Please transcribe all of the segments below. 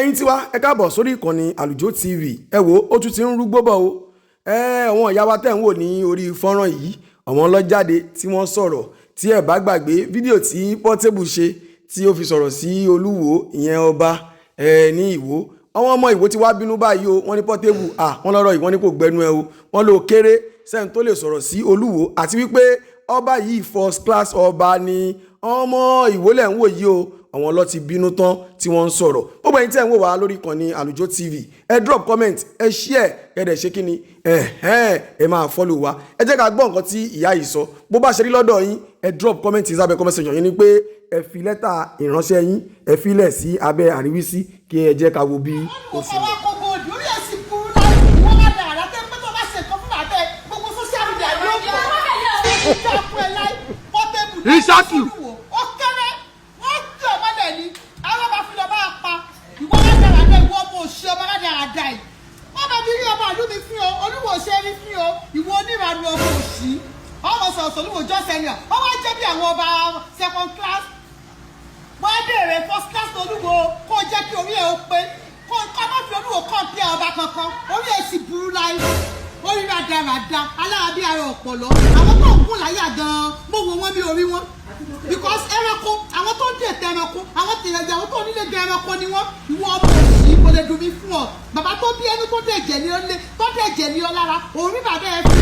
ẹ̀yin tiwa ẹ káàbọ̀ sórí ìkànnì àlùjọ tv ẹ wò ó tún ti ń rúgbó bọ̀ o àwọn ìyá wa tẹ̀ ń wò ní orí fọ́nrán yìí àwọn ọlọ́jáde tí wọ́n sọ̀rọ̀ tí ẹ bá gbàgbé fídíò tí Potable ṣe tí ó fi sọ̀rọ̀ sí Olúwo ìyẹn ọba ní Ìwó àwọn ọmọ Ìwó ti wá bínú báyìí o wọ́n ní Potable wọ́n lọ́rọ̀ yìí wọ́n ní kò gbẹnu ẹ o wọ́n ló kéré sẹ́ni tó lè sọ̀rọ̀ sí Olúwo àti wípé ọba yìí first class ọba ni ọmọ Ìwó lẹ̀ ń wò yìí o àwọn ọlọ́ ti bínú tán tí wọ́n ń sọ̀rọ̀ ó gbẹ̀yìn tí ẹ̀ ń wò wá lórí ìkànnì àlùjọ tv ẹ drop comment ẹ share kẹ́dẹ̀ ṣe kí ni ẹ máa follow wa ẹ jẹ́ ká gbọ́ nǹkan tí ìyá yìí sọ bó bá ṣe rí lọ́dọ̀ yín ẹ drop comment sábẹ́ comment section yín ni pé ẹ fi lẹ́tà ìránṣẹ́ yín ẹ fi lẹ̀ sí abẹ́ àríwísí kí ẹ jẹ́ ká wo bí ó sì lọ. Exactly. Ìwọ onírànú ọmọ òṣì ọmọ sọ̀sọ̀ olúwo jọ́sẹ̀yà ó wá jẹ́ bí àwọn ọba second class wọ́n á bèèrè first class olúwo kó jẹ́ kí orí ẹ̀ ó pé kó má fi olúwo kàn pé ọba kankan orí ẹ̀ sì burú láì orí rádaràda aláàbí ara ọ̀pọ̀lọ́ àwọn tó ń kún láyà gan-an mo wò wọ́n bí orí wọn because ẹranko àwọn tó ń dètè ẹranko àwọn tìrẹ̀jẹ̀ àwọn tó nílé gẹ ẹranko ni wọ́n ìwọ ọmọ òṣì kò lè dùn mí fún ọ bàbá tó bí ẹni tó dẹ̀jẹ̀ ní ọ lé tó dẹ̀jẹ̀ ní ọ lára orí bàbá ẹ fi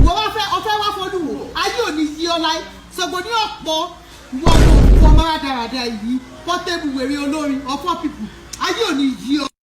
ìwọ wá fẹ́ ọfẹ́ wá fọlùwò ayé ò ní yí ọ láì ṣògbọ́n ní ọ̀pọ̀ ìwọ ọmọ òkú ọmọ rádaràda yìí Potable wèrè olórin ọ̀fọ̀ pípù ayé ò ní yí ọ.